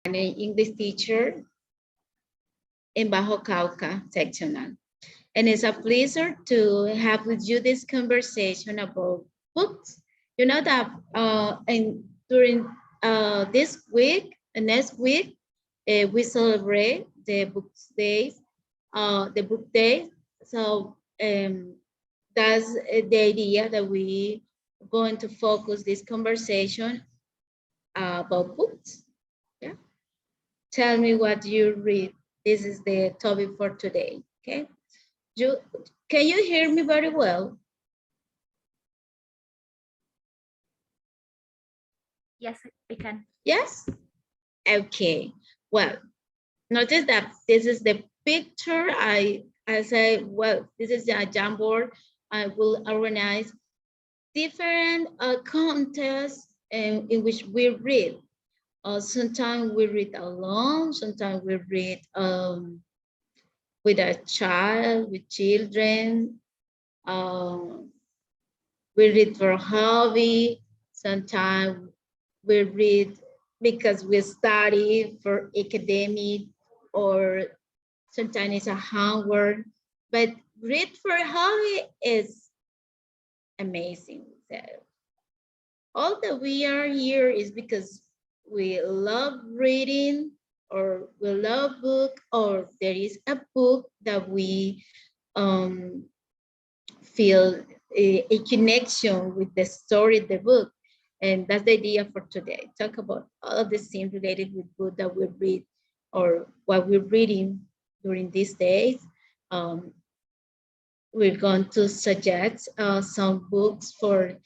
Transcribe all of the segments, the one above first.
an English teacher in Bajo Cauca sectional. And it's a pleasure to have with you this conversation about books. You know that and during this week and next week, we celebrate the books days, the book day. So that's the idea that we going to focus this conversation about books. Yeah. Tell me what you read. This is the topic for today. Okay. Can you hear me very well? Yes, I can. Yes? Okay. Well, notice that this is the picture. I say, well, this is a Jamboard. I will organize different contests in which we read. Sometimes we read alone, sometimes we read with a child, with children. We read for hobby. Sometimes we read because we study for academic, or sometimes it's a homework. But read for hobby is amazing. So all that we are here is because we love reading, or we love book, or there is a book that we feel a connection with the story of the book. And that's the idea for today. Talk about all of the things related with book that we read, or what we're reading during these days. We're going to suggest some books for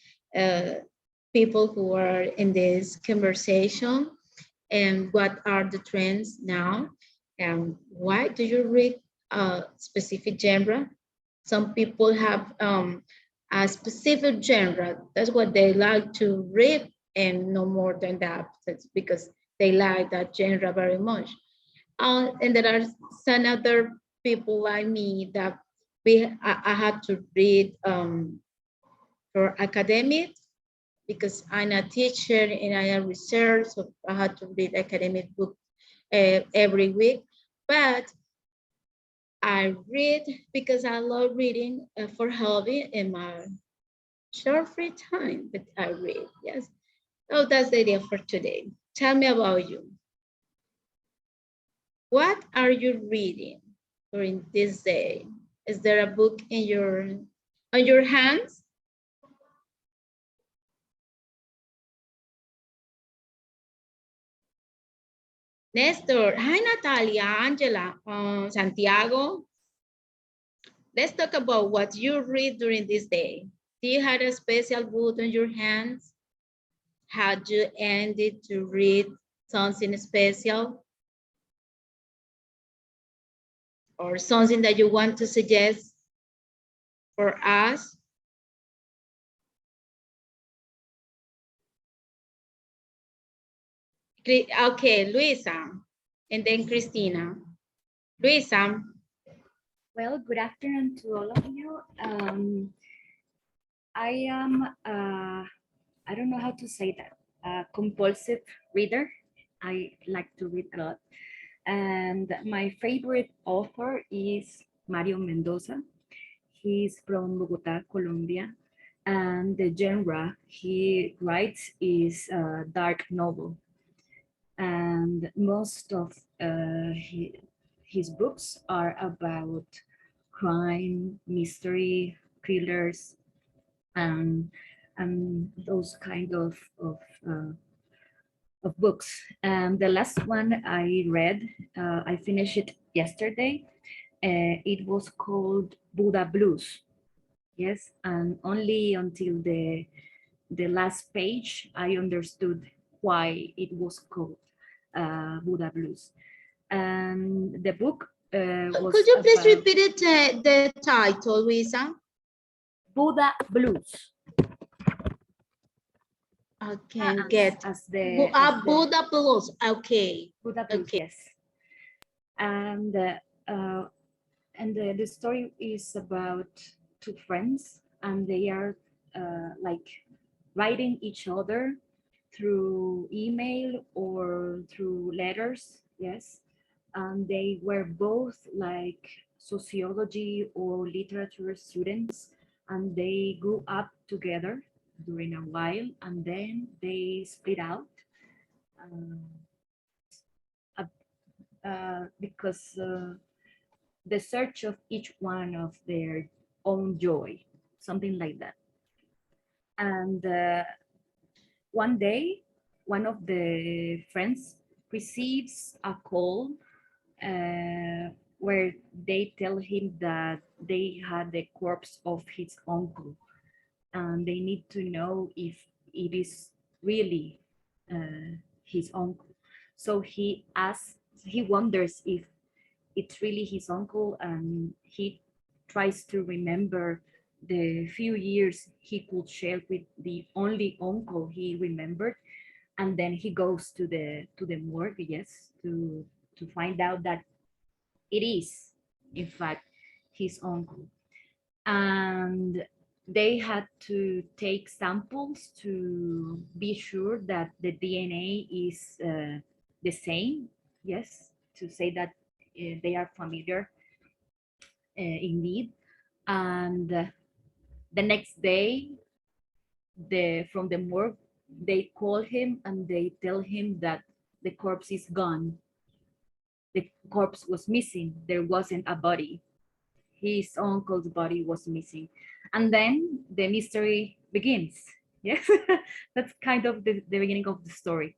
people who are in this conversation, and what are the trends now, and why do you read a specific genre. Some people have a specific genre. That's what they like to read, and no more than that. That's because they like that genre very much. And there are some other people like me that I had to read for academic, because I'm a teacher and I am research, so I had to read academic books every week. But I read because I love reading for hobby in my short free time, but I read, yes. So that's the idea for today. Tell me about you. What are you reading during this day? Is there a book in on your hands? Nestor, hi Natalia, Angela, Santiago. Let's talk about what you read during this day. Do you have a special book on your hands? Had you ended to read something special? Or something that you want to suggest for us? Okay, Luisa, and then Christina. Luisa. Well, good afternoon to all of you. I am, I don't know how to say that, a compulsive reader. I like to read a lot. And my favorite author is Mario Mendoza. He's from Bogota, Colombia. And the genre he writes is dark novel. And most of his books are about crime, mystery, thrillers, and those kind of books. And the last one I read, I finished it yesterday. It was called Buddha Blues. Yes, and only until the last page I understood why it was called Buddha Blues. And the book was Could you please about repeat it, the title, Luisa? Buddha Blues. I can get as the Buddha Blues. Okay. Buddha Blues, okay. yes. And the story is about two friends, and they are like writing each other through email or through letters, yes. And they were both like sociology or literature students, and they grew up together during a while, and then they split out uh, because the search of each one of their own joy, something like that. And one day, one of the friends receives a call where they tell him that they had the corpse of his uncle, and they need to know if it is really his uncle. So he wonders if it's really his uncle, and he tries to remember the few years he could share with the only uncle he remembered, and then he goes to the morgue, yes, to find out that it is in fact his uncle. And they had to take samples to be sure that the DNA is the same, yes, to say that they are familiar indeed. And the next day, from the morgue, they call him and they tell him that the corpse is gone. The corpse was missing. There wasn't a body. His uncle's body was missing. And then the mystery begins. Yes, that's kind of the beginning of the story.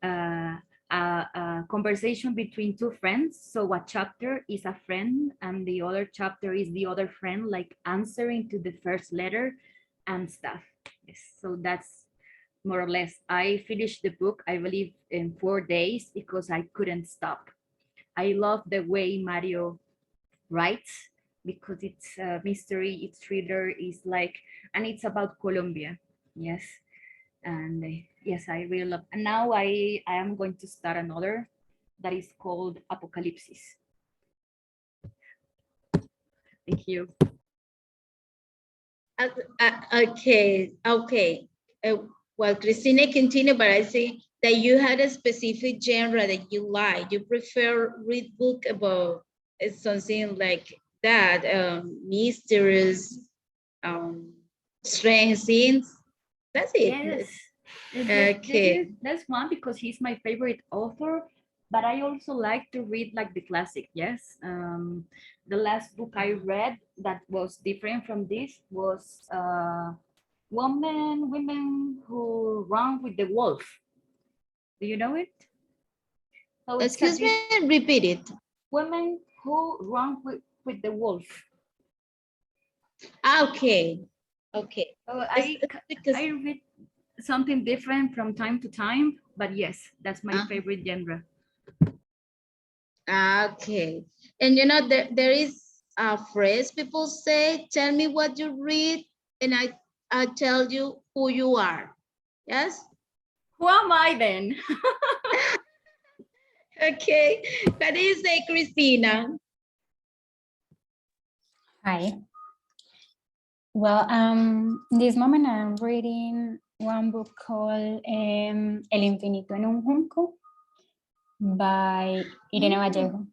Uh, a conversation between two friends. So a chapter is a friend and the other chapter is the other friend, like answering to the first letter and stuff. Yes, so that's more or less. I finished the book, I believe, in 4 days because I couldn't stop. I love the way Mario writes because it's a mystery, it's thriller, is like, and it's about Colombia. Yes, and yes, I really love. And now I am going to start another that is called Apocalypsis. Thank you. Okay. Uh, well, Christina, continue, but I see that you had a specific genre that you like. You prefer read book about something like that, mysterious, strange scenes. That's it. Yes, Okay. that's one because he's my favorite author, but I also like to read like the classic. Yes, the last book I read that was different from this was women who run with the wolf. Do you know it? So it's Excuse me, repeat it. women who run with the wolf. Okay. So Because I read something different from time to time, but yes, that's my uh, favorite genre. okay. And you know, there is a phrase people say, tell me what you read, and I tell you who you are. Yes? Who am I then? Okay. What do you say, Christina? Hi. Well, this moment I'm reading one book called El Infinito en un Junco by Irene Vallejo.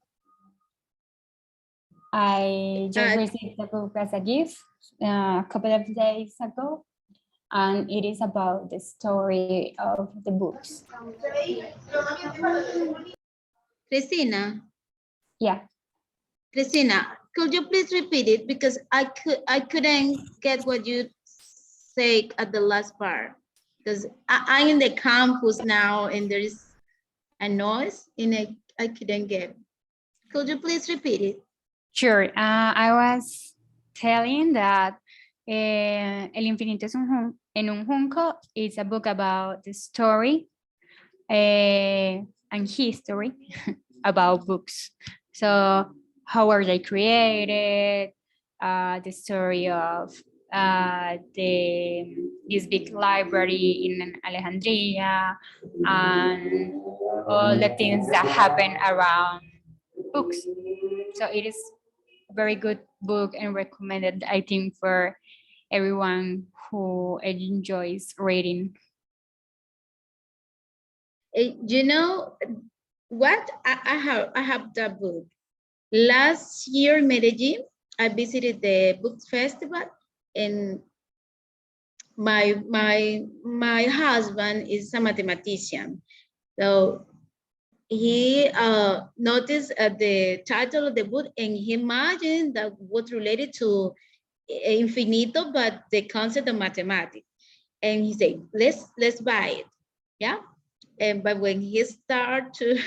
I just received the book as a gift a couple of days ago, and it is about the story of the books. Christina? Yeah. Christina, could you please repeat it? Because I couldn't get what you say at the last part. Because I'm in the campus now and there is a noise and I couldn't get. Could you please repeat it? Sure. I was telling that El Infinito en un Junco is a book about the story and history about books. So how are they created? The story of this big library in Alejandria, and all the things that happen around books. So it is a very good book and recommended, I think, for everyone who enjoys reading. You know what? I have the book. Last year in Medellin, I visited the books festival, and my husband is a mathematician. So he noticed the title of the book, and he imagined that was related to infinito, but the concept of mathematics. And he said, let's buy it. Yeah. And but when he started to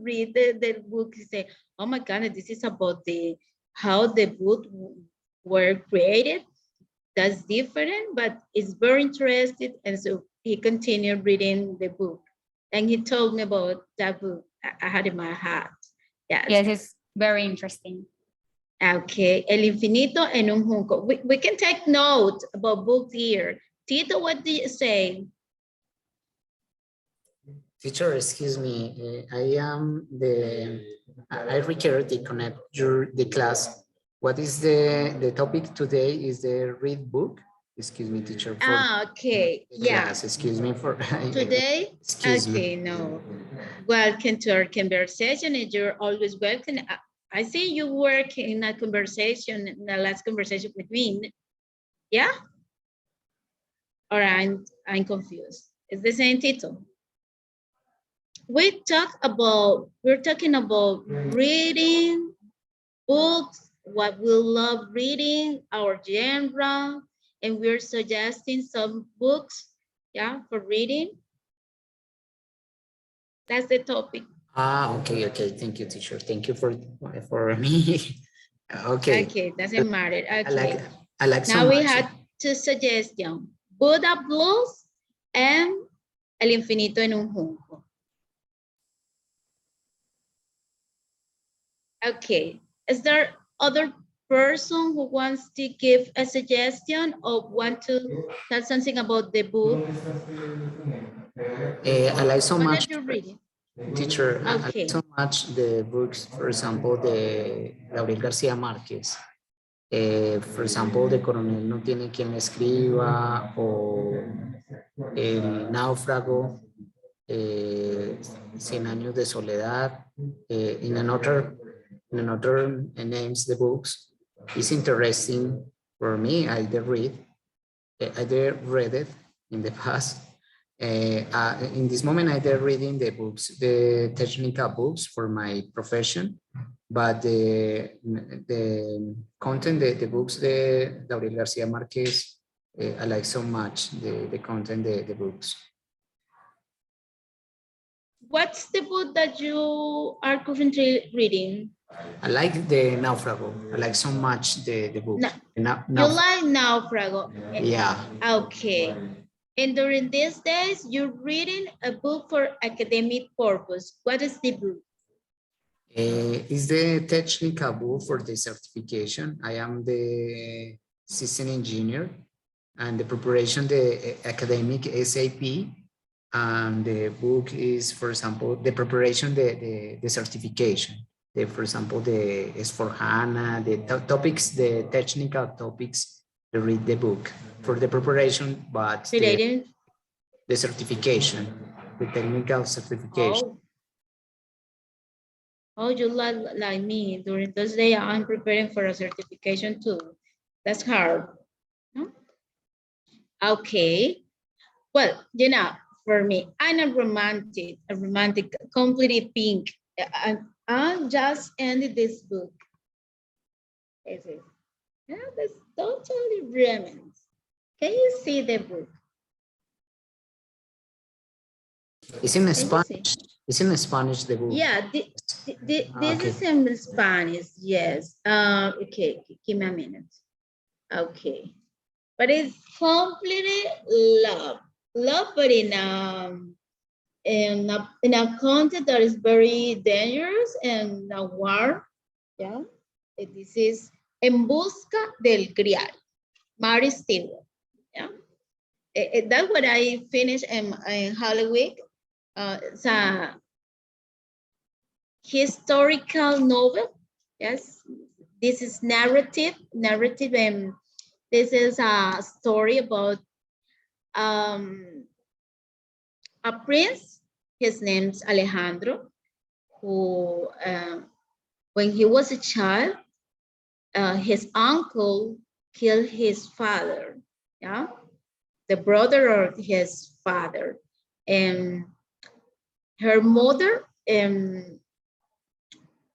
read the book, he said, oh my God, this is about the how the book were created. That's different, but it's very interesting. And so he continued reading the book. And he told me about that book I had in my heart. Yes. Yes, it's very interesting. Okay. El infinito en un junco. We can take note about books here. Tito, what do you say? Teacher, excuse me, I require to connect the class. What is the topic today? Is the read book? Excuse me, teacher. For Okay, yeah. class. Excuse me for Today, excuse okay, me. no. Welcome to our conversation, and you're always welcome. I see you work in a conversation, in the last conversation with me. Yeah? Or I'm confused. It's the same title. We're talking about reading books, what we love reading, our genre, and we're suggesting some books, yeah, for reading. That's the topic. Okay, okay. Thank you, teacher. Thank you for me. Okay. Okay, doesn't matter. Okay. I like so Now we much. had two suggestions, Buddha Blues and El Infinito en un Junco. Okay, is there other person who wants to give a suggestion or want to tell something about the book? I like so What much. are you reading? Teacher, I like Okay. so much the books, for example, the Gabriel García Márquez. For example, de Coronel no tiene quien le escriba, o El Náufrago, 100 años de soledad. In another names the books. It's interesting for me. I did read it in the past. In this moment, I did reading the books, the technical books for my profession, but the content, the books, the Gabriel Garcia Marquez, I like so much the content, the books. What's the book that you are currently reading? I like the Náufrago. I like so much the book. You like Naufrago? Yeah. Okay. And during these days, you're reading a book for academic purpose. What is the book? Is the technical book for the certification. I am the system engineer, and the preparation, the academic SAP, and the book is, for example, the preparation, the certification. For example, the S4HANA, the topics, the technical topics, to read the book for the preparation, but the certification, the technical certification. Oh, you like me. During those days, I'm preparing for a certification too. That's hard. Huh? Okay. Well, for me, I'm a romantic, completely pink. I just ended this book. Yeah, that's totally romance. Can you see the book? It's in Spanish. It's in Spanish, the book. Yeah, this Okay. is in Spanish, yes. Okay, give me a minute. Okay. But it's completely love, but in a content that is very dangerous and a war. Yeah. This is En Busca del Grial, Mary Stewart. Yeah. That's what I finished in Holy Week. It's a historical novel. Yes. This is narrative, and this is a story about a prince his name's Alejandro, who, when he was a child, his uncle killed his father, yeah, the brother of his father. And her mother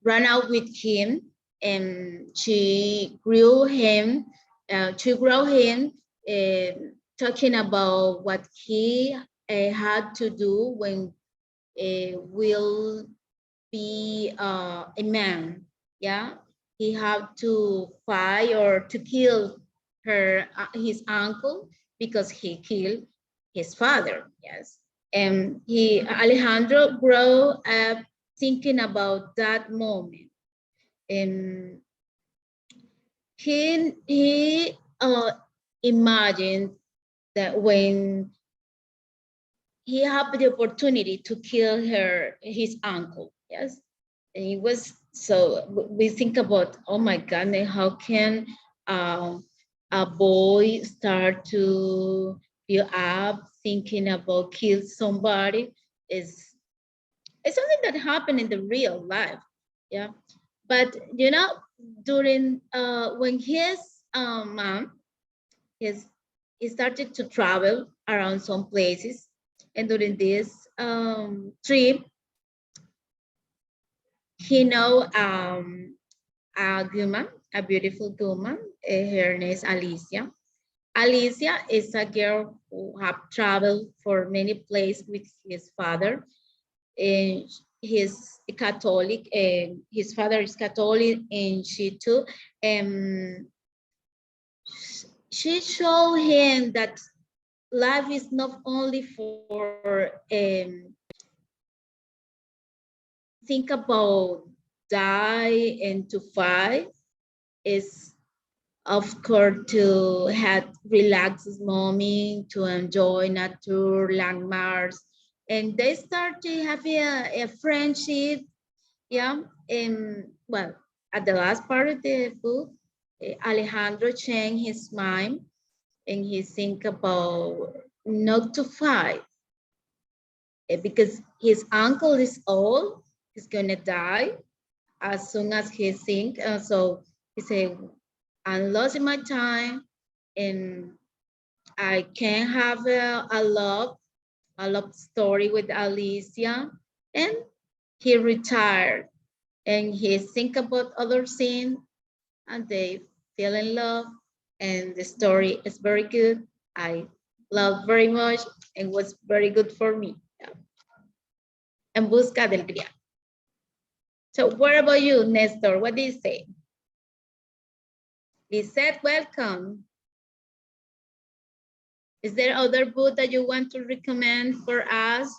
ran out with him, and she grew him, talking about what he had to do when will be a man. Yeah, he had to fight or to kill his uncle because he killed his father. Yes, and Alejandro grew up thinking about that moment, and he imagined that when he had the opportunity to kill his uncle. Yes, and it was so. We think about, oh my goodness, how can um, a boy start to build up thinking about kill somebody? Is It's something that happened in the real life. Yeah, but during when his mom, his he started to travel around some places, and during this trip, he know a woman, a beautiful woman. Her name is Alicia. Alicia is a girl who have traveled for many places with his father. And he's a Catholic, and his father is Catholic, and she too. And she showed him that life is not only for think about die and to fight. Is of course to have relaxed moment, to enjoy nature, landmarks, and they started having a friendship. Yeah, and well, at the last part of the book, Alejandro changed his mind, and he think about not to fight, because his uncle is old, he's gonna die as soon as he think. So he said, I'm losing my time, and I can have a love story with Alicia. And he retired, and he think about other things, and they fell in love, and the story is very good. I love very much, and was very good for me. Yeah. En busca del grial. So what about you, Nestor? What do you say? Lisette, welcome. Is there other book that you want to recommend for us?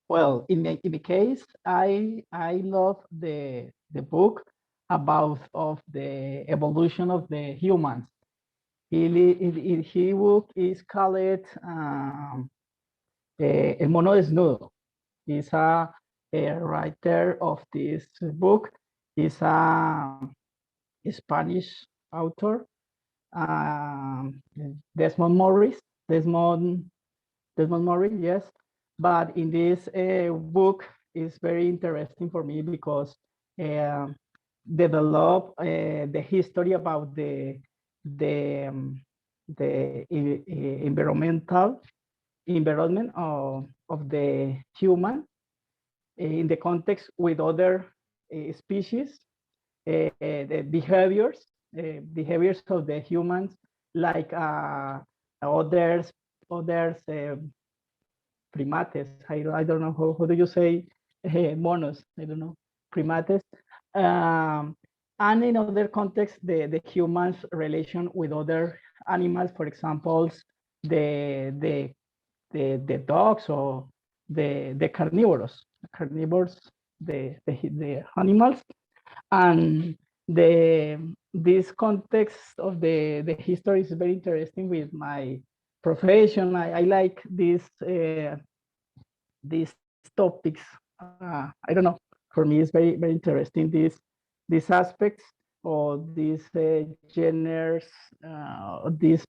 Well, in the case, I love the book about of the evolution of the humans. His book is called El Mono Desnudo. He's a writer of this book. He's a Spanish author, um, Desmond Morris. Desmond Morris, yes. But in this book is very interesting for me because uh, develop the history about the um, environmental environment of the human in the context with other species, the behaviors of the humans, like others primates. I don't know how do you say monos. I don't know primates. Um, and in other contexts, the human's relation with other animals, for example, the dogs or the carnivores, the animals, and this context of the history is very interesting with my profession. I like these topics. I don't know. For me, it's very interesting these aspects or these genres, these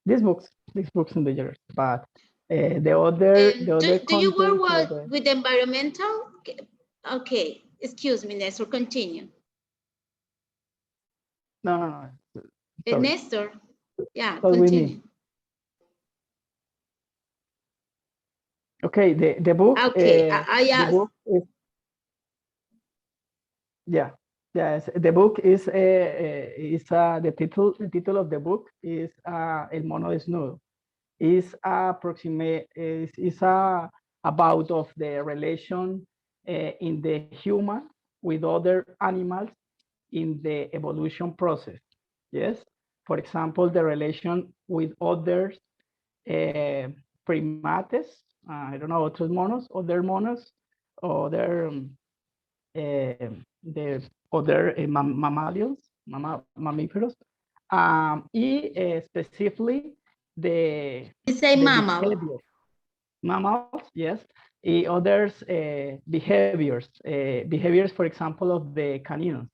these books in the years, but the other Do you content work for with environmental? Okay, excuse me, Nestor, continue. no, sorry, Nestor, yeah, start with me. continue. Okay, the book. Okay, I The asked. book is, yeah, yes. The book is the title of the book is El Mono Desnudo. Is about of the relation in the human with other animals in the evolution process. Yes, for example, the relation with others primates. I don't know, other monos, other the other mammalians, mamíferos, y specifically the You say mammal. behavior, mammals, yes, y others behaviors, for example, of the caninos.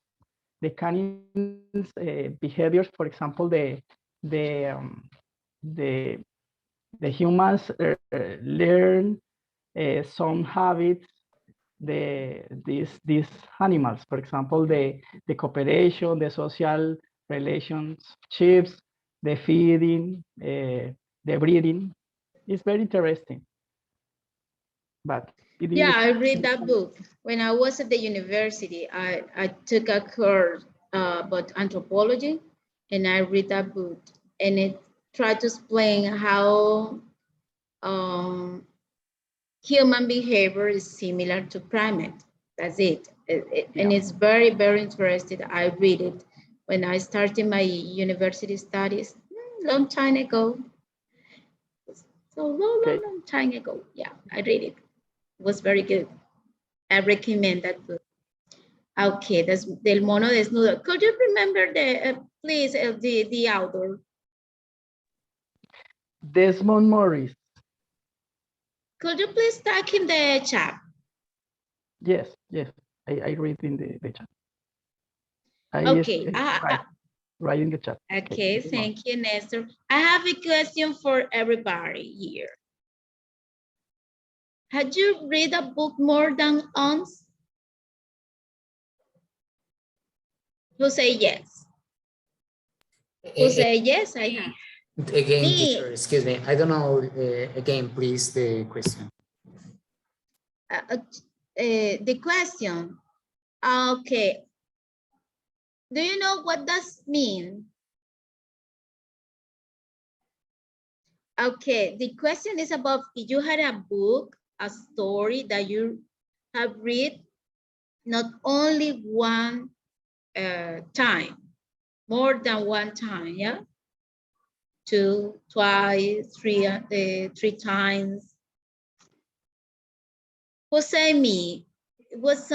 The canines behaviors, for example, the the the humans learn some habits these animals, for example, the cooperation, the social relationships, the feeding, the breeding. It's very interesting. But it Yeah, is I read that book. When I was at the university, I took a course about anthropology, and I read that book, and it tried to explain how human behavior is similar to primate. That's it. And it's very, very interesting. I read it when I started my university studies long time ago. So long time ago. Yeah, I read it. It was very good. I recommend that book. Okay, that's Del Mono Desnudo. Could you remember please, the author? Desmond Morris. Could you please type in the chat? Yes, I read in the chat. Okay, right in the chat. Okay, thank you, Nestor. I have a question for everybody here. Had you read a book more than once? Who say yes? Who say yes, I have? Again, Me. teacher, excuse me. I don't know. Again, please, the question. The question. Okay. Do you know what does mean? Okay, the question is about if you had a book, a story that you have read not only one time, more than one time, yeah? Two, twice, three times. Who say me? It was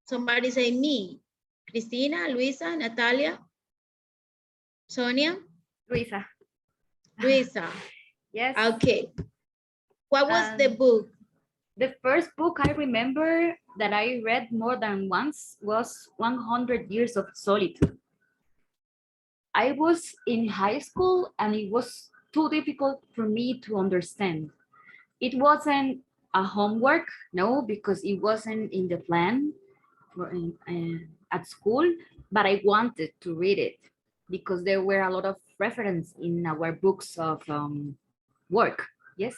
somebody say me. Cristina, Luisa, Natalia, Sonia? Luisa. Luisa. Yes. Okay. What was the book? The first book I remember that I read more than once was 100 Years of Solitude. I was in high school and it was too difficult for me to understand. It wasn't a homework, no, because it wasn't in the plan for at school, but I wanted to read it because there were a lot of reference in our books of work. Yes,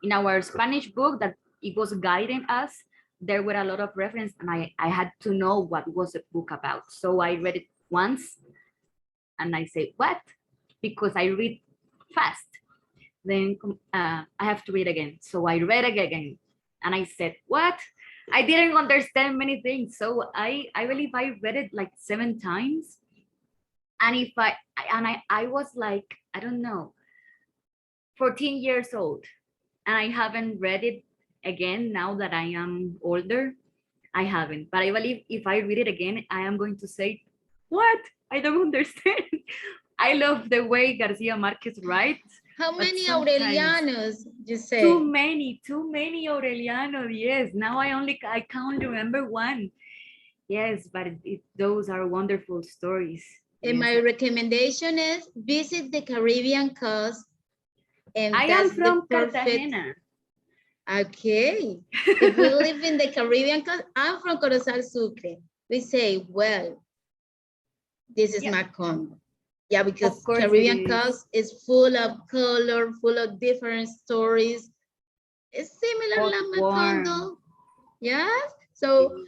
in our Spanish book that it was guiding us, there were a lot of reference, and I had to know what was the book about. So I read it once, and I say what? Because I read fast. Then I have to read again. So I read it again, and I said what? I didn't understand many things. So I believe I read it like 7 times. And if I was like, I don't know, 14 years old, and I haven't read it again now that I am older. I haven't, but I believe if I read it again, I am going to say, what? I don't understand. I love the way Garcia Marquez writes. How many Aurelianos you say? Too many Aureliano. Yes, now I can't remember one. Yes, but those are wonderful stories. And yes. my recommendation is visit the Caribbean coast And I am that's the from perfect. Cartagena. Okay. If we live in the Caribbean coast, I'm from Corozal Sucre. We say, well, this is Yeah. my condo. Yeah, because Of course it Caribbean is. coast is full of color, full of different stories. It's similar Hot, like my warm. condo. Yes. So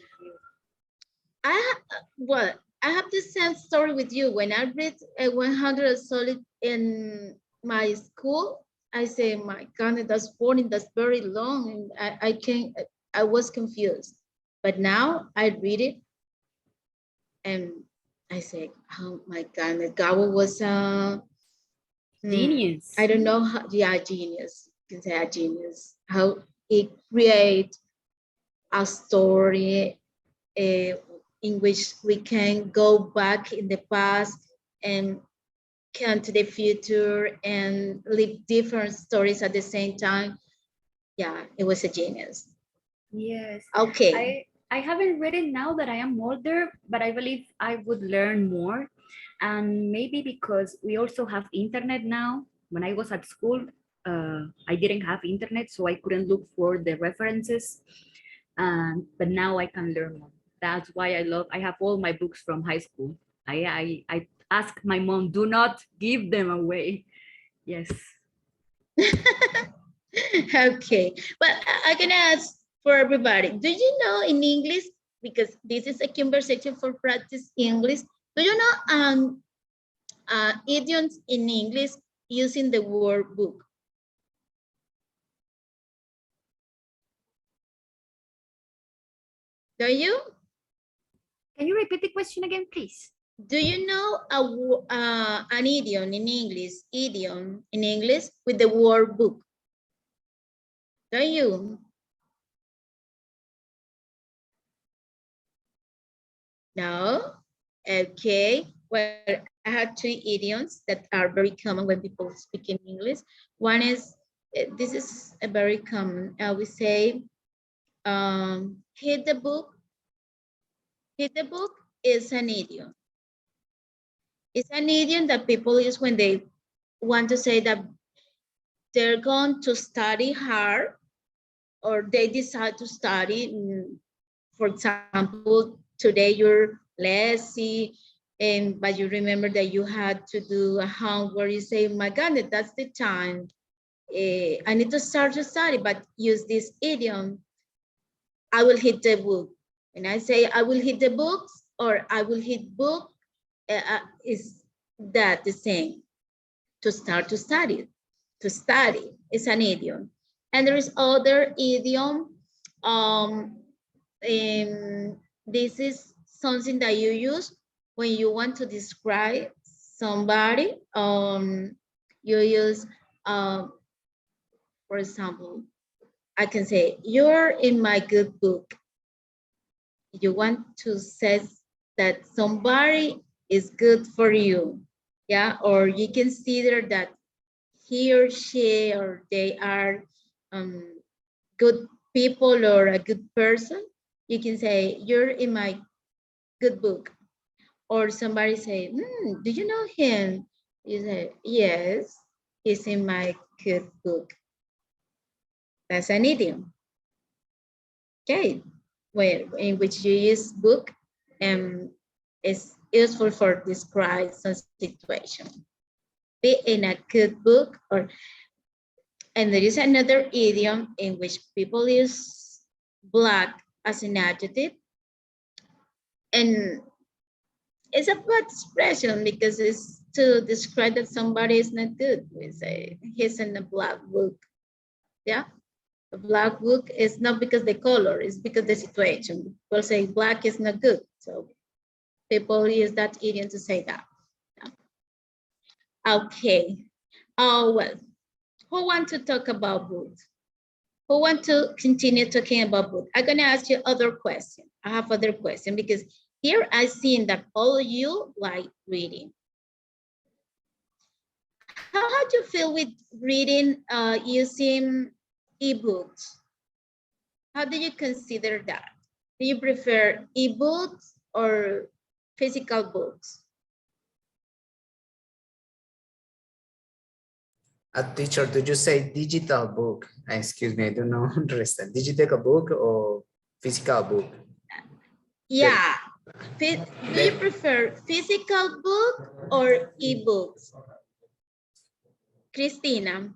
well, I have the same story with you. When I read 100 solid in my school, I say, my God, that's boring, that's very long. And I was confused. But now I read it and I say, oh my God, Gawa was Genius. I don't know how, yeah, genius. You can say a genius. How he create a story in which we can go back in the past and come to the future and live different stories at the same time. Yeah, it was a genius. Yes. Okay. I haven't read it now that I am older, but I believe I would learn more. And maybe because we also have internet now. When I was at school, I didn't have internet, so I couldn't look for the references. But now I can learn more. That's why I have all my books from high school. I ask my mom, do not give them away. Yes. Okay. But I'm gonna ask for everybody. Do you know in English, because this is a conversation for practice English, do you know idioms in English using the word book? Do you? Can you repeat the question again, please? Do you know an idiom in English with the word book? Do you? No? Okay. Well, I have three idioms that are very common when people speak in English. One is, this is a very common, we say, hit the book. Hit the book is an idiom. It's an idiom that people use when they want to say that they're going to study hard or they decide to study. For example, today you're lazy, but you remember that you had to do a homework. You say, my God, that's the time. I need to start to study, but use this idiom. I will hit the book. When I say I will hit the books or I will hit book, is that the same? To start to study. To study is an idiom. And there is other idiom. This is something that you use when you want to describe somebody. You use, for example, I can say, you're in my good book. You want to say that somebody is good for you. Yeah, or you consider that he or she or they are good people or a good person. You can say, you're in my good book. Or somebody say, do you know him? You say, yes, he's in my good book. That's an idiom. Okay, where in which you use book is useful for describe some situation. Be in a good book, or and there is another idiom in which people use black as an adjective, and it's a bad expression because it's to describe that somebody is not good. We say he's in a black book. Yeah, a black book is not because the color, it's because the situation. People say black is not good, so people use that idiom to say that. Yeah. Okay. Oh well, who want to talk about books? Who want to continue talking about books? I'm gonna ask you other question. I have other question because here I seen that all of you like reading. How do you feel with reading using ebooks? How do you consider that? Do you prefer ebooks or physical books? Teacher, did you say digital book? Excuse me, I don't know. Understand. Digital book or physical book? Yeah. Do you prefer physical book or ebooks? Christina.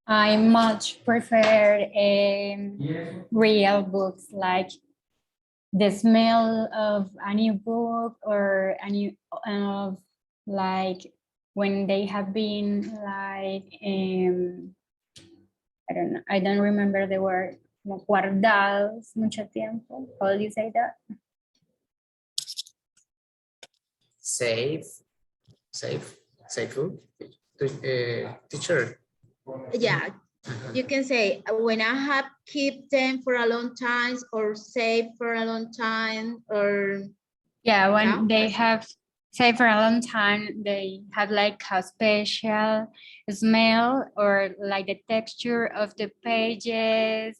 I much prefer real books, like the smell of a new book or a new like when they have been like I don't remember the word, como guardados mucho tiempo. How do you say that? Safe, safe food. Teacher. Yeah, you can say when I have keep them for a long time or save for a long time or Yeah, when yeah. they have say for a long time, they have like a special smell or like the texture of the pages,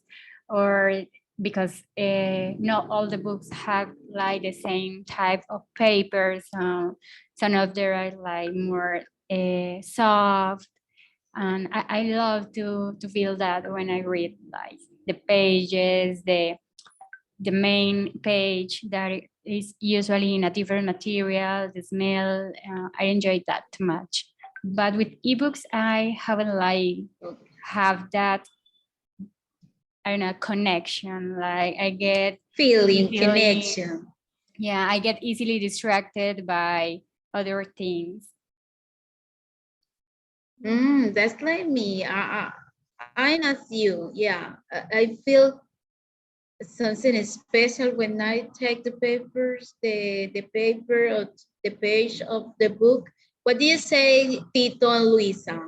or because not all the books have like the same type of paper. So some of them are like more soft, and I love to feel that when I read like the pages, the main page that is usually in a different material, the smell, I enjoy that too much. But with ebooks, I haven't like have that, I don't know, connection. Like I get Feeling, easily, connection. yeah, I get easily distracted by other things. That's like me. I'm as you. Yeah, I feel something special when I take the papers, the paper or the page of the book. What do you say, Tito and Luisa?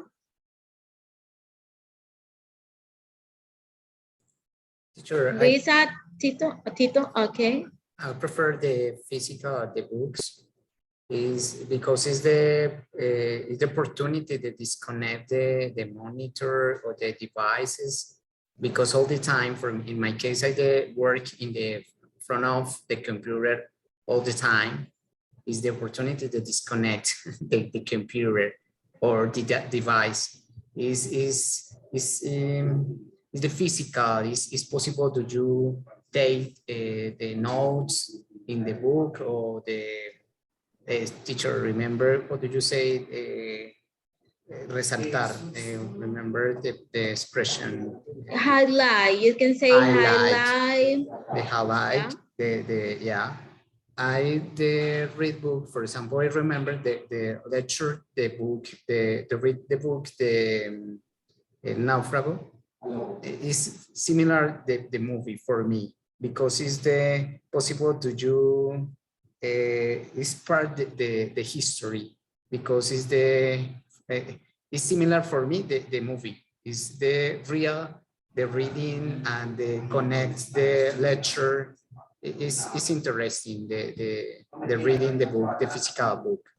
Teacher, Luisa, Tito, okay. I prefer the physical, the books, is because it's the opportunity to disconnect the monitor or the devices, because all the time, in my case, I work in the front of the computer all the time. Is the opportunity to disconnect the computer or the device. Is the physical, is possible to you take the notes in the book, or the teacher, remember, what did you say, resaltar, remember the expression, Highlight, you can say highlight, highlight. the highlight, yeah. The read book, for example, I remember the lecture, the book, the read the book, the Naufrago, is similar the movie for me, because it's the possible to you, it's part the history, because uh, it's similar for me, the movie is the real, the reading and the connects the lecture is interesting, the reading the book, the physical book.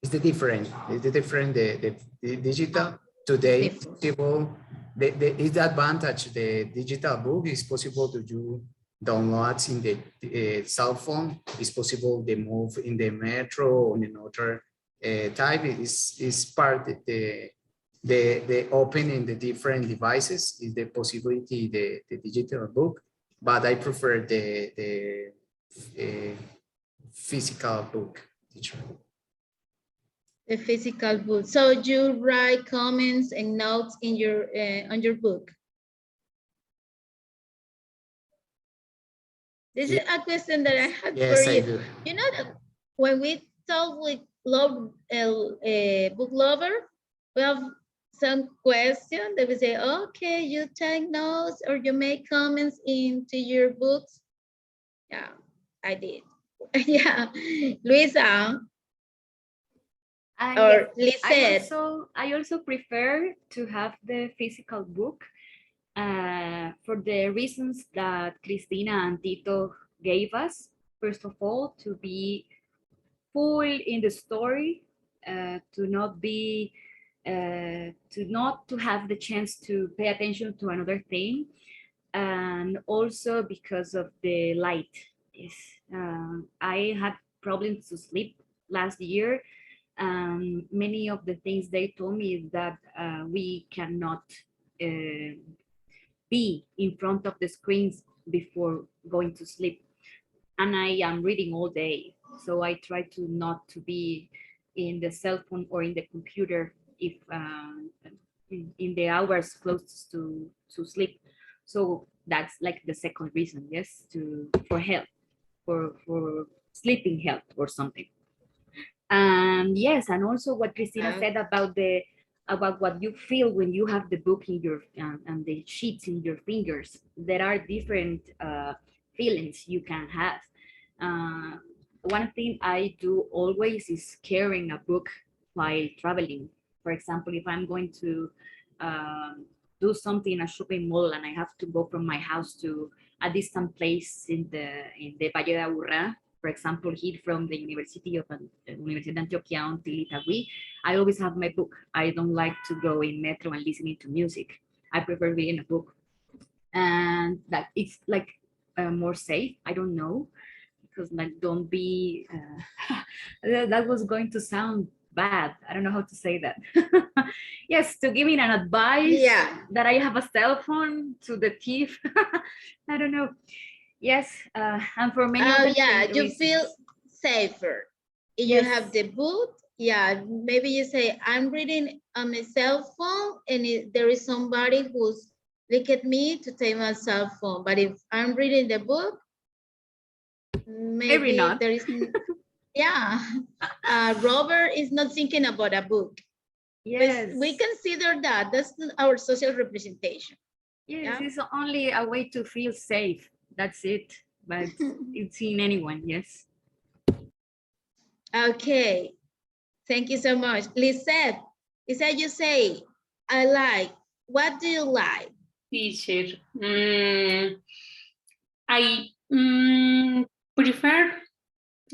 Is the different, the digital today Different. possible, is the advantage, the digital book is possible to do downloads in the cell phone, is possible the move in the metro on another type, is part the open in the different devices, is the possibility, the digital book, but I prefer the uh, physical book, teacher. The physical book. So you write comments and notes in your on your book. This is a question that I had for Yes, I you. do. You know that when we talk with book lover, we have some question that we say, okay, you take notes or you make comments into your books. Yeah, I did. Yeah, Luisa Yes, or Lisette. I also prefer to have the physical book for the reasons that Cristina and Tito gave us. First of all, to be full in the story, to not be, to not to have the chance to pay attention to another thing, and also because of the light. Is I had problems to sleep last year, Many of the things they told me is that we cannot be in front of the screens before going to sleep. And I am reading all day, so I try to not to be in the cell phone or in the computer if in the hours closest to sleep. So that's like the second reason, yes, to for health, for sleeping health or something. And yes, and also what Christina said about the about what you feel when you have the book in your and the sheets in your fingers. There are different feelings you can have. Uh, One thing I do always is carrying a book while traveling. For example, if I'm going to do something in a shopping mall and I have to go from my house to a distant place in the Valle de Aburrá, for example, here from the University of Universidad de Antioquia until Itagüí, I always have my book. I don't like to go in metro and listening to music. I prefer reading a book, and that it's like more safe. I don't know, because like don't be that was going to sound bad. I don't know how to say that. Yes, to giving an advice that I have a cell phone to the thief. I don't know. Yes, and for many other you reasons. feel safer. If you have the book, maybe you say, I'm reading on my cell phone and there is somebody who's look at me to take my cell phone. But if I'm reading the book, maybe not. there is, Robert is not thinking about a book. Yes. We consider that. That's our social representation. Yes, it's only a way to feel safe. That's it. But it's in anyone, yes. Okay. Thank you so much. Lisette, you say, I like. What do you like? Teacher, I prefer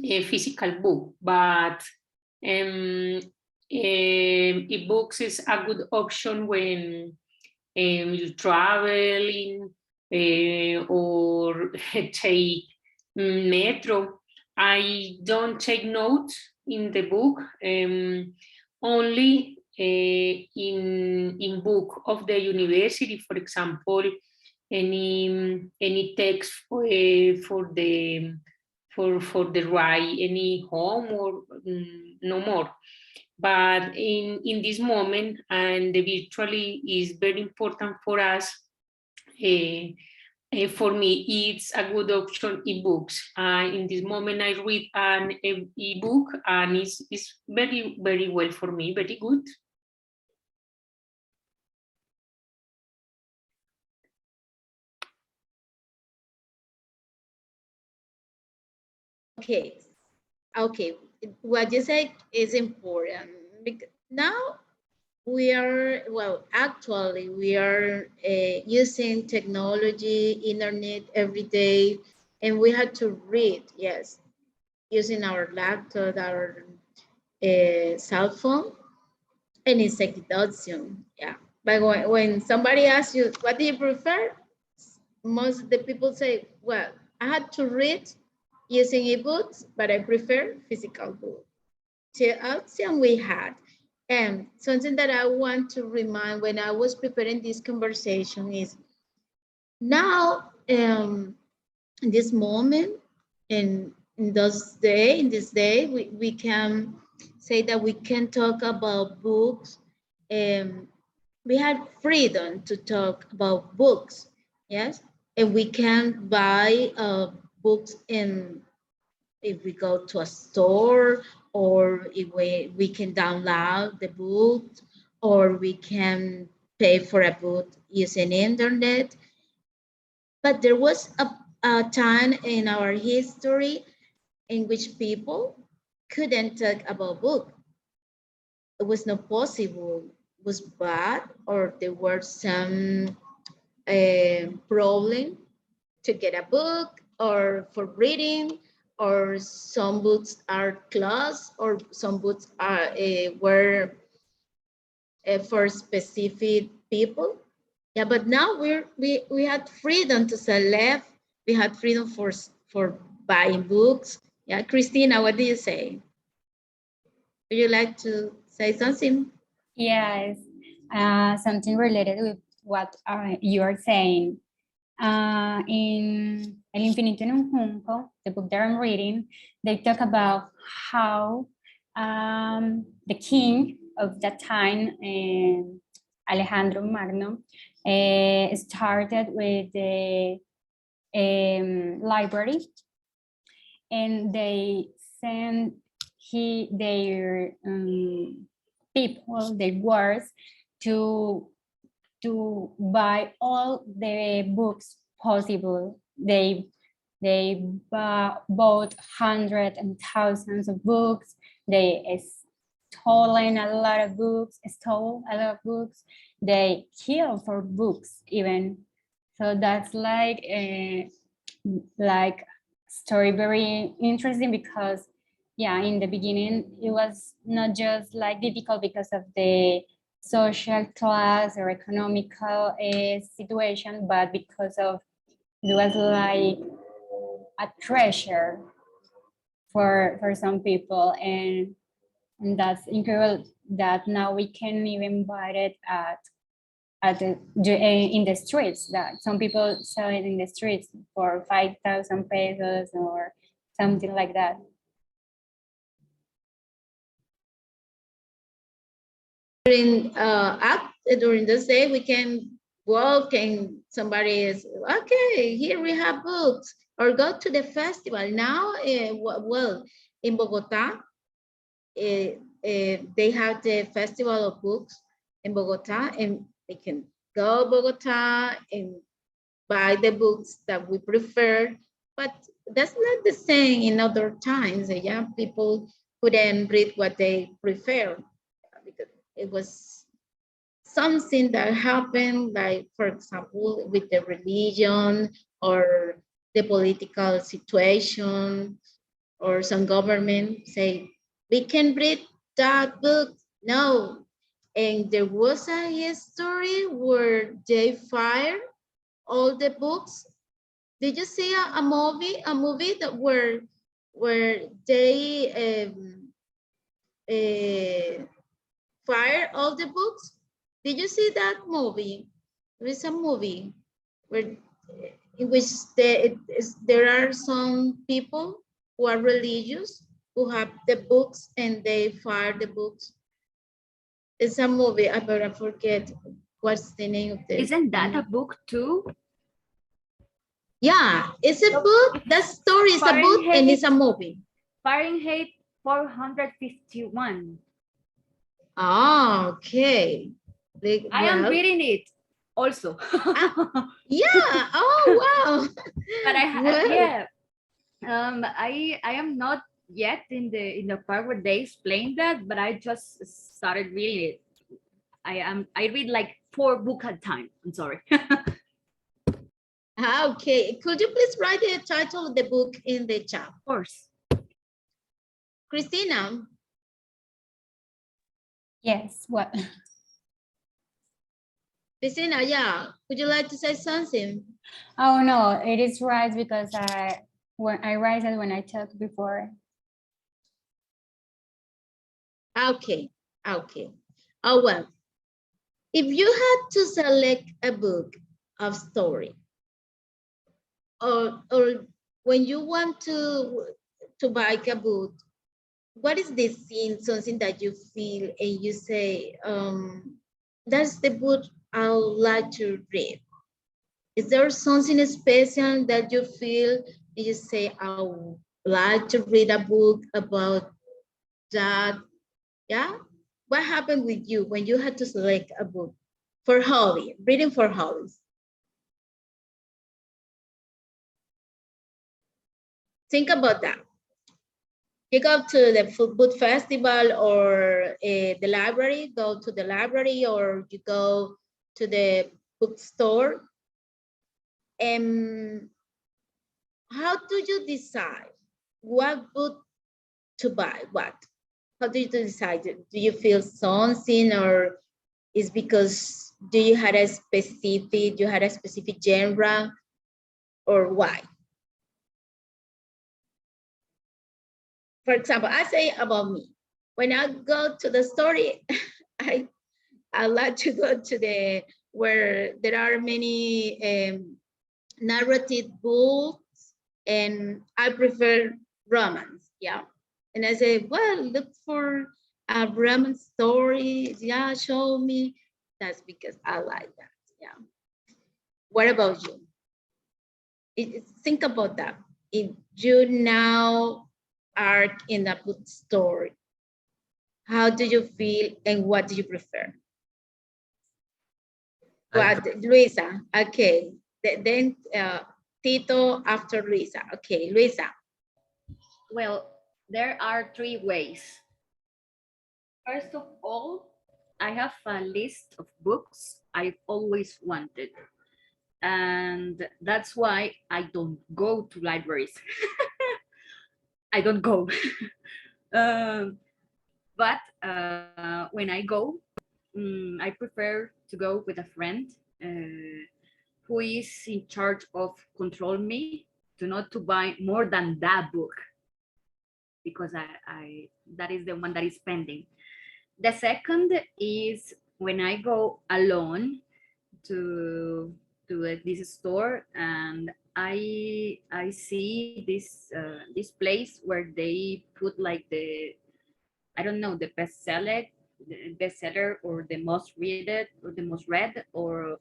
a physical book, but e-books is a good option when you're traveling or take metro. I don't take notes in the book, only in book of the university, for example, any text for the write, any home or no more. But in this moment, and the virtually is very important for us. For me, it's a good option e-books. In this moment, I read an e-book and it's very, very well for me, very good. Okay, what you said is important. Because now we are, actually we are using technology, internet every day, and we had to read, yes, using our laptop, our cell phone, and it's exhaustion, But when somebody asks you, what do you prefer? Most of the people say, well, I had to read using ebooks, but I prefer physical book. The option we had. And something that I want to remind when I was preparing this conversation is now, in this moment, in this day, we can say that we can talk about books. We had freedom to talk about books, yes? And we can buy books if we go to a store, or if we can download the book, or we can pay for a book using internet. But there was a time in our history in which people couldn't talk about book. It was not possible. It was bad, or there were some problem to get a book or for reading, or some books are closed, or some books are were for specific people. But now we had freedom to select. We had freedom for buying books. Christina, what do you say? Would you like to say something? Yes, something related with what you are saying. In El Infinito en un Junco, the book that I'm reading, they talk about how the king of that time, Alejandro Magno, started with the library, and they sent their people, their wards, to buy all the books possible. They bought hundreds and thousands of books. They stole a lot of books. They killed for books even. So that's like story very interesting, because yeah, in the beginning it was not just like difficult because of the social class or economical situation, but because of it was like a treasure for some people, and that's incredible that now we can even buy it in the streets, that some people sell it in the streets for 5,000 pesos or something like that. During this day, we can walk and somebody is, okay, here we have books, or go to the festival. Now, well, in Bogota, they have the Festival of Books in Bogota, and they can go Bogota and buy the books that we prefer, but that's not the same in other times. Yeah, people couldn't read what they prefer because it was something that happened, like, for example, with the religion or the political situation, or some government say, we can read that book. No. And there was a history where they fired all the books. Did you see a movie that where they fire all the books? Did you see that movie? There is a movie where in which there are some people who are religious who have the books and they fire the books. It's a movie, but I forget what's the name of the. Isn't that a book too? Yeah, it's a book. That story is a book and it's a movie. Fahrenheit 451. Oh, okay. I am reading it also. Yeah. Oh, wow. But Well. yeah. I am not yet in the part where they explain that, but I just started reading it. I read like 4 books at a time. I'm sorry. Okay. Could you please write the title of the book in the chat? Of course. Christina. Yes, what? Christina, yeah. Would you like to say something? Oh no, it is right, because when I write it when I talked before. Okay. Okay. Oh, well. If you had to select a book of story, or when you want to buy a book, what is the scene, something that you feel and you say, that's the book I would like to read? Is there something special that you feel and you say, I would like to read a book about that? Yeah? What happened with you when you had to select a book for hobby, reading for hobbies? Think about that. You go to the book festival or the library, go to the library, or you go to the bookstore. And how do you decide what book to buy? What? How do you decide? Do you feel something, or is because you had a specific genre, or why? For example, I say about me. When I go to the story, I like to go to the where there are many narrative books, and I prefer romance. Yeah, and I say, well, look for a romance story. Yeah, show me. That's because I like that. Yeah. What about you? Think about that. If you now are in a bookstore, how do you feel and what do you prefer? What, Luisa? Okay. Then Tito after Luisa. Okay, Luisa. Well, there are three ways. First of all, I have a list of books I've always wanted. And that's why I don't go to libraries. I don't go. But when I go, I prefer to go with a friend who is in charge of control me to not to buy more than that book, because I that is the one that is pending. The second is when I go alone to this store, and I see this place where they put like the, I don't know, the bestseller or the most read or the most read or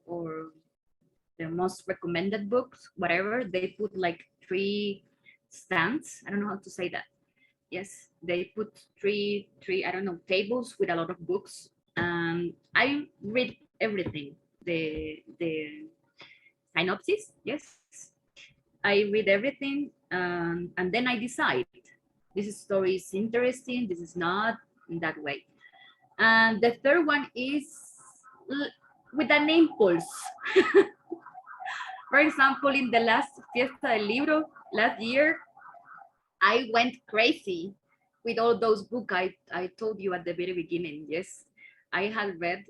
the most recommended books, whatever. They put like three stands. I don't know how to say that. Yes, they put three I don't know, tables with a lot of books, and I read everything. The synopsis, yes, I read everything, and then I decide this story is interesting, this is not, in that way. And the third one is with an impulse. For example, in the last Fiesta del Libro last year, I went crazy with all those books I told you at the very beginning. Yes, I had read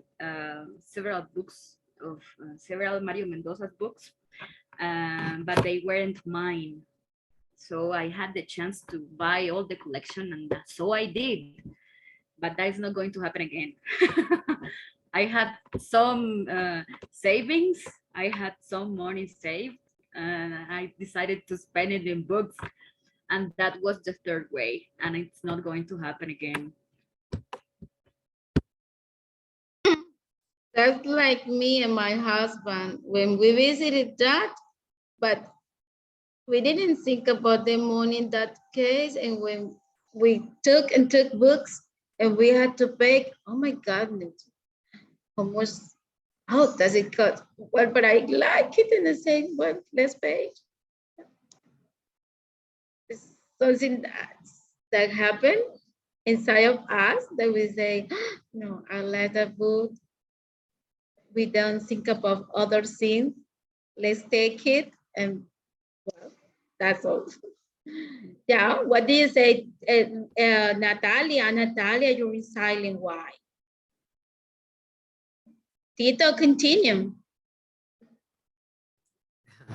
several books of several Mario Mendoza's books, but they weren't mine. So I had the chance to buy all the collection, and so I did. But that is not going to happen again. I had some savings. I had some money saved, and I decided to spend it in books. And that was the third way, and it's not going to happen again. That's like me and my husband when we visited that, but we didn't think about the money in that case. And when we took books and we had to pay, oh my goodness, how much, how does it cost? Well, but I like it in the same, well, let's pay. It's something that happened inside of us that we say, no, I like that book. We don't think about other things. Let's take it, and well, that's all. Yeah, what do you say, Natalia? Natalia, you're silent. Why? Tito, continue.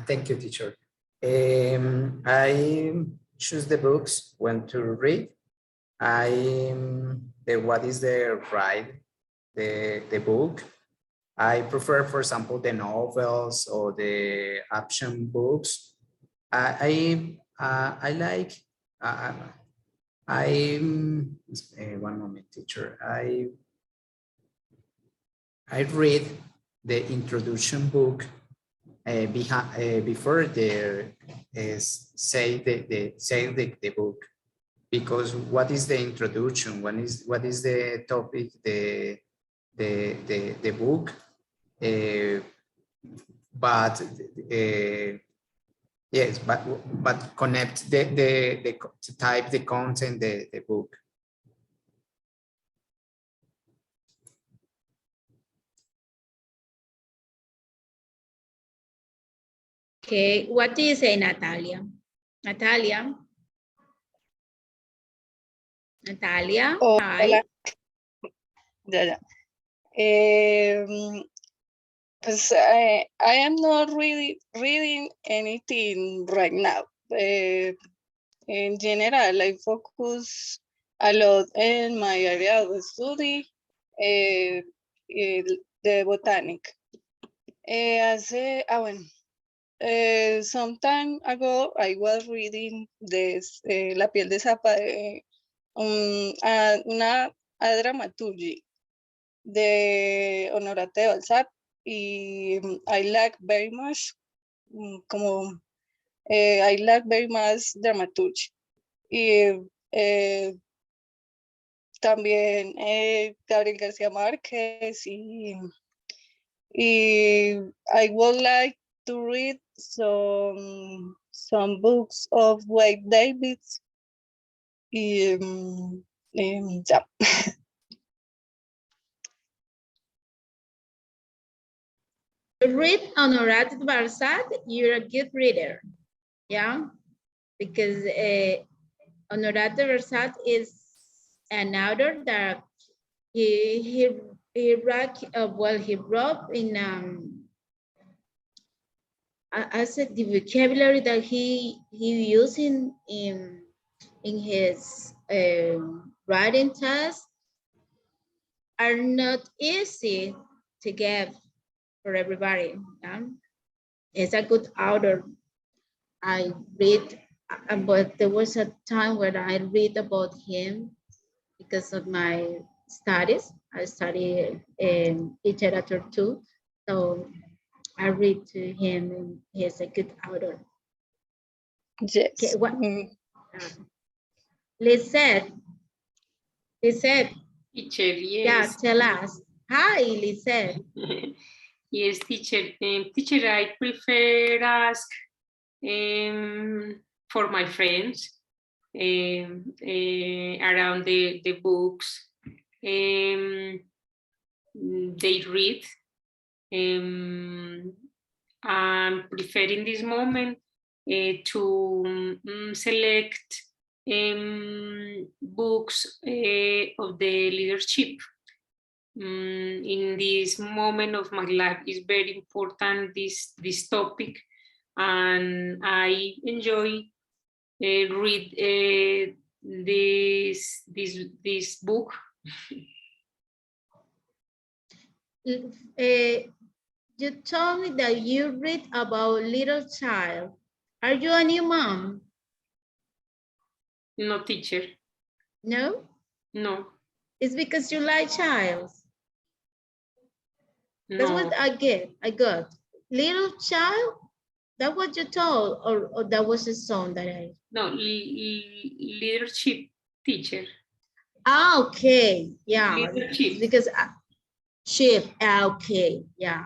Thank you, teacher. I choose the books when to read. What is the right, the book. I prefer, for example, the novels or the action books. I like, one moment, teacher. I read the introduction book before the say the book, because what is the introduction? What is the topic? The book, but yes, but connect the to type the content the book. Okay, what do you say, Natalia? Natalia? Natalia, Oh, hi. hola. Ya. Pues I am not really reading anything right now. In general, I focus a lot in my area of study, the botanic. Some time ago, I was reading this, La piel de zapa, a dramaturgy de Honorate de Balzac, y I like very much, I like very much dramaturgy. Y también Gabriel García Márquez, y I would like to read some books of Wade Davis. Yeah. Read Honorate de Balzac, you're a good reader. Yeah, because Honorate de Balzac is an author that he wrote in I said the vocabulary that he used in his writing test are not easy to get for everybody. Yeah? It's a good author. I read, but there was a time when I read about him because of my studies. I study literature too, so I read to him, and he's a good author. Yes. Okay, what? Lisette. Teacher, Yeah, yes. tell us. Hi, Lisette. Yes, teacher. Teacher, I prefer ask for my friends around the books they read. I'm preferring this moment to select books of the leadership. In this moment of my life is very important, this topic, and I enjoy read this book. You told me that you read about little child. Are you a new mom? No, teacher. No? No. It's because you like child. No. That's what I get. I got. Little child? That's what you told, or that was a song that I... No, leadership teacher. Ah, okay. Yeah. Leadership. Because ship. Okay. Yeah.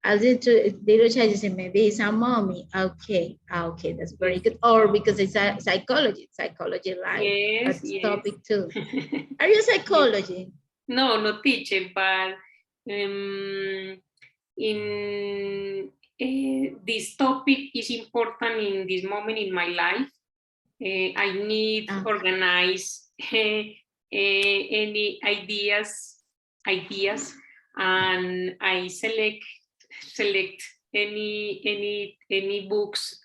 I did to little child, you say maybe it's a mommy. Okay. Okay. That's very good. Or because it's a psychology like yes, that's yes. topic too. Are you psychology? No, no teacher, but in this topic is important in this moment in my life. I need organize any ideas, and I select any books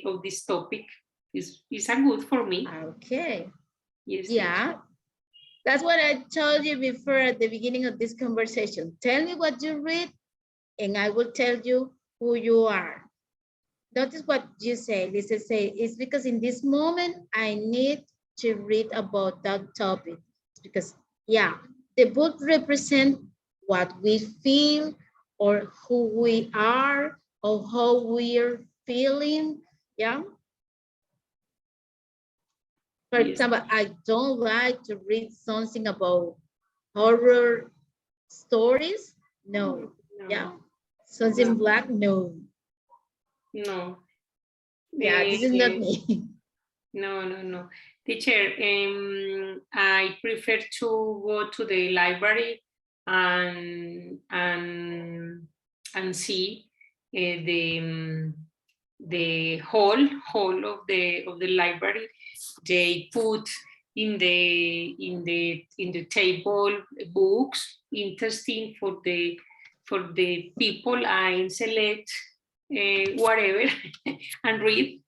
of this topic. Is a good for me. Okay. Yes. Yeah. That's what I told you before at the beginning of this conversation. Tell me what you read, and I will tell you who you are. Notice what you say. Lisa say, it's because in this moment, I need to read about that topic. Because, yeah, the book represents what we feel or who we are or how we're feeling, yeah? For example, I don't like to read something about horror stories. No. Yeah. Something black. No. No. Yeah, this is not me. No. Teacher, I prefer to go to the library and see the hall of the library. They put in the table books interesting for the people. I select whatever and read.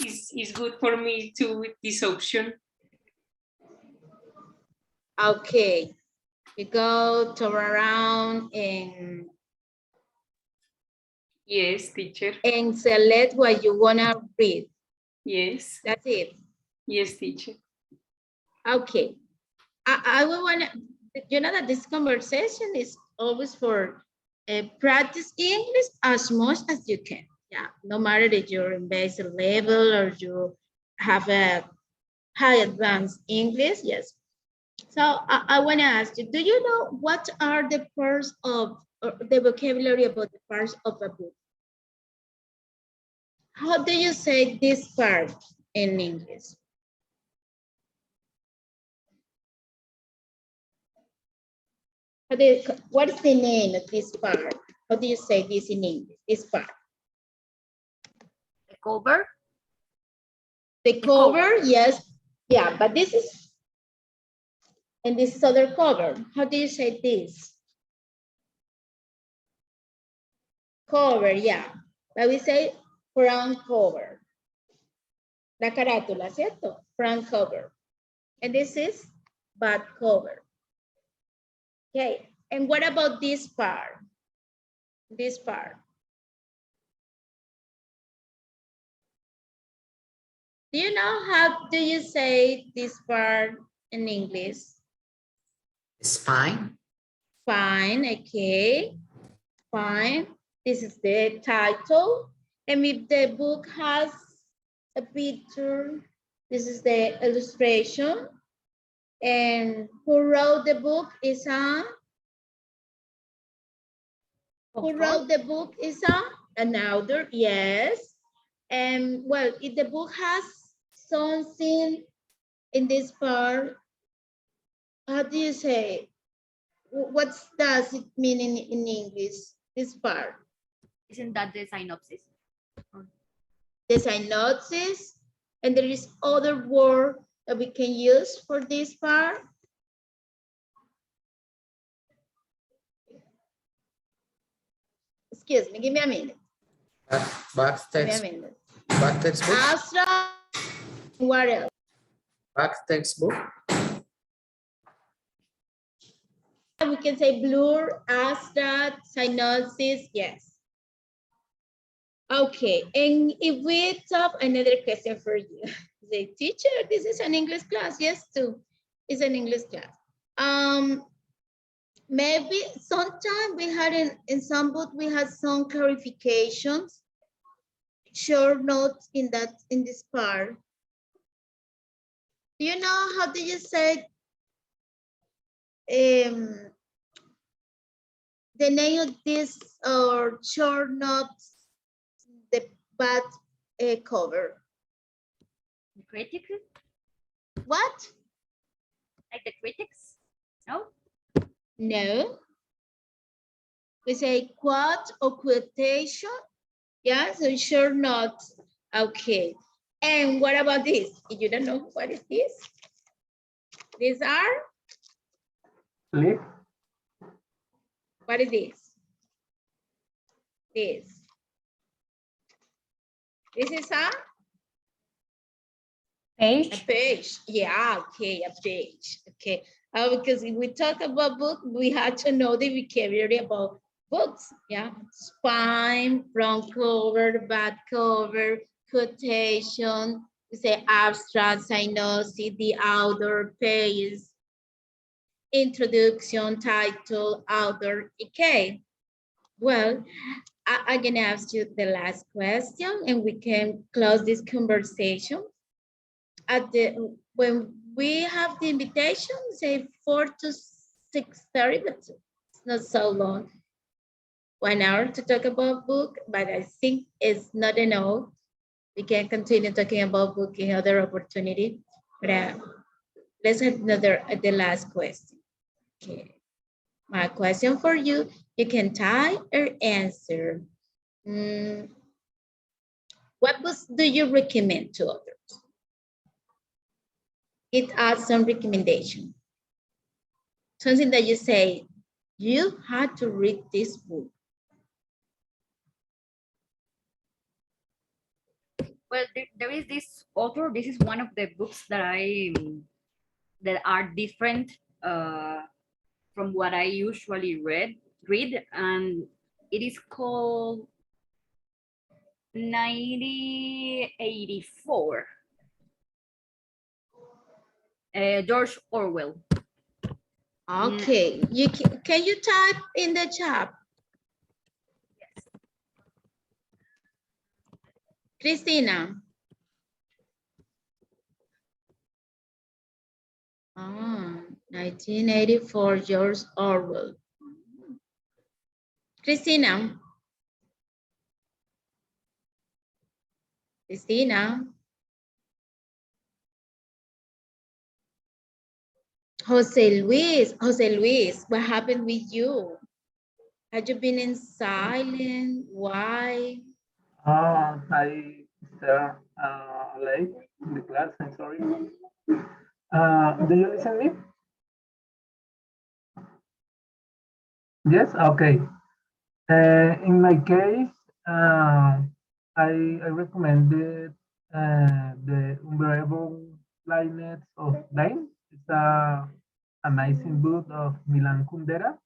Is good for me too, this option. Okay. You go to around Yes, teacher. and select what you wanna read. Yes. That's it. Yes, teacher. Okay. I will wanna, you know that this conversation is always for practice English as much as you can. Yeah, no matter if you're in basic level or you have a high advanced English, yes. So I want to ask you, do you know what are the parts of or the vocabulary about the parts of a book? How do you say this part in English? What is the name of this part? How do you say this in English, this part? The cover. The cover. cover, yes. Yeah, but this is, and this is other cover. How do you say this? Cover, yeah. But we say front cover. La carátula, ¿cierto? Front cover. And this is back cover. Okay, and what about this part? This part. Do you know how do you say this part in English? Spine. Fine, okay, fine. This is the title. And if the book has a picture, this is the illustration. And who wrote the book is who wrote the book is an author, yes. And well, if the book has something in this part, how do you say? What does it mean in English, this part? Isn't that the synopsis? The synopsis, and there is other word that we can use for this part. Excuse me, give me a minute. Back Give me a text, minute. back textbook. Astra, what else? Back textbook. We can say blur, abstract, synopsis, yes. Okay, and if we talk another question for you. The teacher, this is an English class, yes, too. It's an English class. Maybe sometime we had in some book, we had some clarifications, short notes in this part. Do you know how do you say the name of this or short notes, the bad cover? The critics? What? Like the critics? No? No. We say quote or quotation. Yeah, so short notes. Okay. And what about this? You don't know what is this? These are? Flip. What is this? This. This is a Page. page. Yeah, okay, a page. Okay. Because if we talk about book, we had to know the vocabulary about books. Yeah. Spine, front cover, back cover, quotation, we say abstract, synopsis, the outer page, introduction, title, author. Okay. Well, I'm gonna ask you the last question and we can close this conversation. When we have the invitation, say 4 to 6:30, but it's not so long. 1 hour to talk about book, but I think it's not enough. We can continue talking about book in other opportunity. But let's have the last question. Okay. My question for you, you can type or answer. What books do you recommend to others? It adds some recommendation. Something that you say, you had to read this book. Well, there is this author. This is one of the books that that are different from what I usually read, and it is called 1984. George Orwell. Okay, can you type in the chat? Christina. 1984, George Orwell. Christina. Christina. Jose Luis, what happened with you? Have you been in silent? Why? I start late in the class. I'm sorry. Do you listen me? Yes. Okay. In my case, I recommended the Unbearable Lightness of Time. It's a amazing book of Milan Kundera.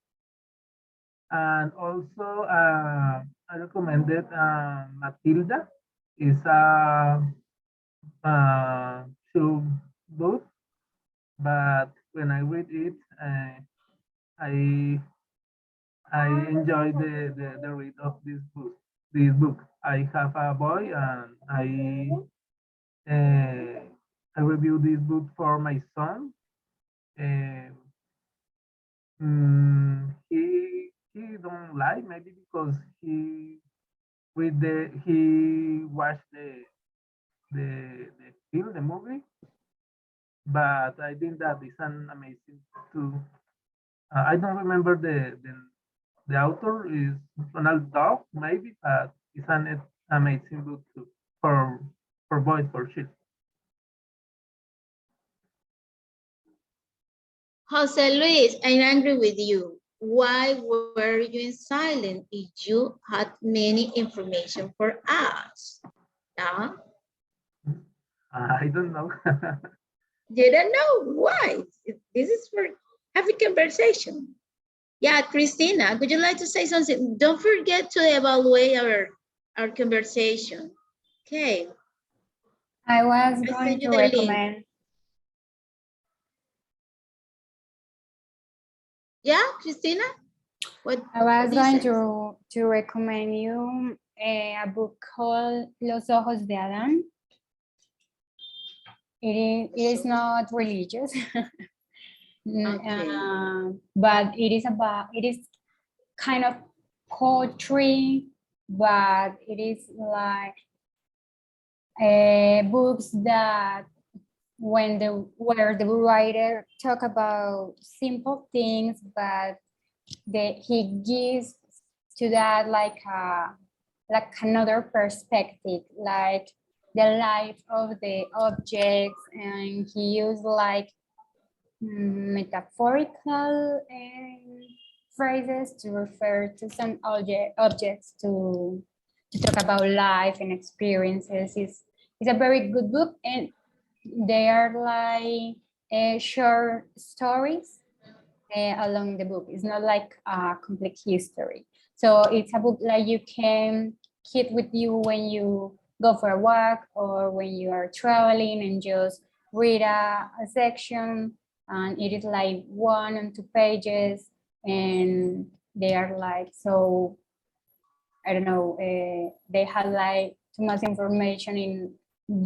And also, I recommended Matilda. It's a show book, but when I read it, I I enjoy the read of this book. This book. I have a boy, and uh, I review this book for my son. Uh, he don't like, maybe because he watched the film, the movie, but I think that is an amazing too. I don't remember the author is Ronald Dove, maybe, but it's an amazing book too for boys, for children. Jose Luis, I'm angry with you. Why were you in silent if you had many information for us? Yeah? I don't know. You don't know why. This is for having conversation. Yeah, Christina, would you like to say something? Don't forget to evaluate our conversation. Okay. I was I going send you to the link. recommend. Yeah, Christina? What I was do you going say? to recommend you a book called Los Ojos de Adán. It is not religious, Okay. but it is kind of poetry, but it is like books that where the writer talk about simple things, but he gives to that like another perspective, like the life of the objects, and he used like metaphorical phrases to refer to some objects to talk about life and experiences. It's a very good book, and they are like short stories along the book. It's not like a complete history. So it's a book like you can keep with you when you go for a walk or when you are traveling and just read a section, and it is like 1 and 2 pages, and they are like, so I don't know, they have like too much information in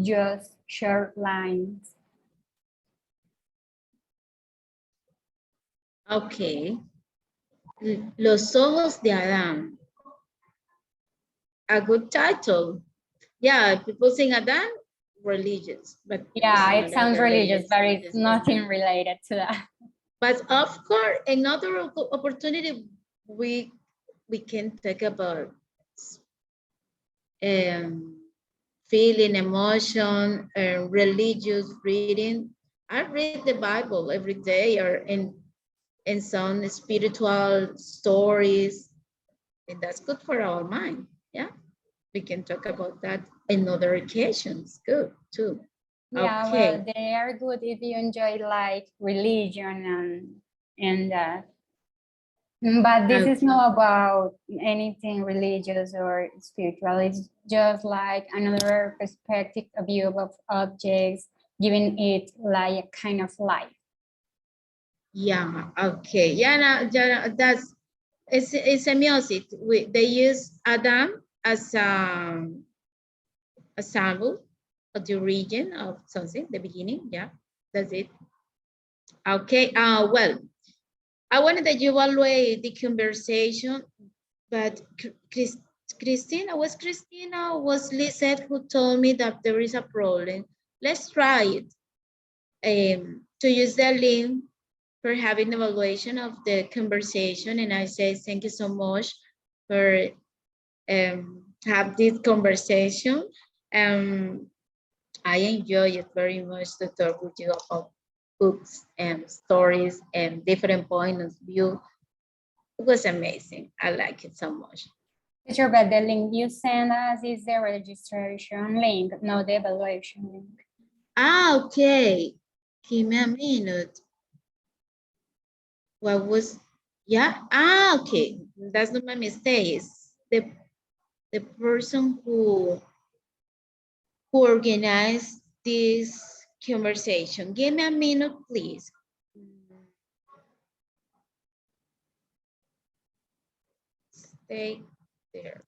just short lines. Okay. Los Ojos de Adán. A good title. Yeah, people sing Adán, religious. But Yeah, it's it not sounds a religious, but it's religious nothing statement. related to that. But of course, another opportunity we can talk about feeling, emotion, religious reading. I read the Bible every day, or in some spiritual stories, and that's good for our mind. Yeah, we can talk about that in other occasions. Good too. Yeah, Okay. well, they are good if you enjoy like religion and that. But this is Okay. not about anything religious or spiritual. It's just like another perspective, a view of objects, giving it like a kind of life. Yeah, okay. Yeah, yeah, that's it's a music. They use Adam as a sample of the origin of something, the beginning. Yeah, that's it. Okay. Well, I wanted that you evaluate the conversation, but Christina was Lizette who told me that there is a problem. Let's try it. To use the link for having evaluation of the conversation, and I say thank you so much for have this conversation. I enjoy it very much to talk with you about books and stories and different points of view. It was amazing. I like it so much. Teacher, but the link you send us is the registration link, not the evaluation link. Ah, okay. Give me a minute. What was, yeah? Ah, okay. That's not my mistake. It's the person who organized this conversation. Give me a minute, please. Stay there.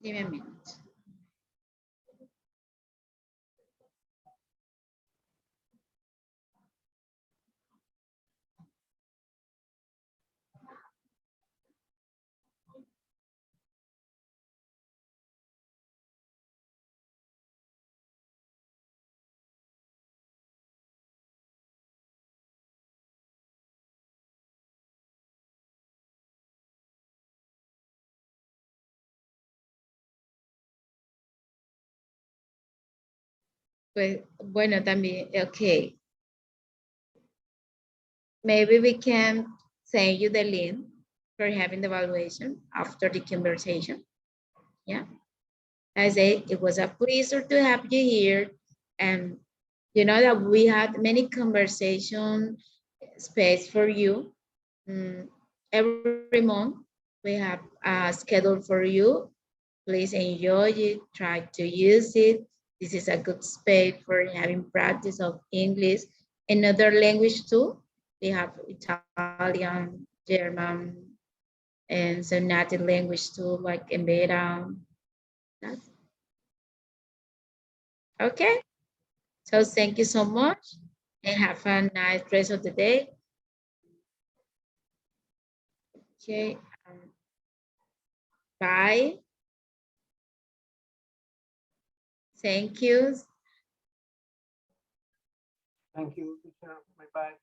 Give me a minute. Pues, bueno, también, okay. Maybe we can send you the link for having the evaluation after the conversation. Yeah. I say it was a pleasure to have you here. And you know that we had many conversation space for you. Every month we have a schedule for you. Please enjoy it, try to use it. This is a good space for having practice of English and other language too. We have Italian, German, and some native language too, like Embera. That's okay. So thank you so much and have a nice rest of the day. Okay. Bye. Thank you. Thank you, teacher. Bye-bye.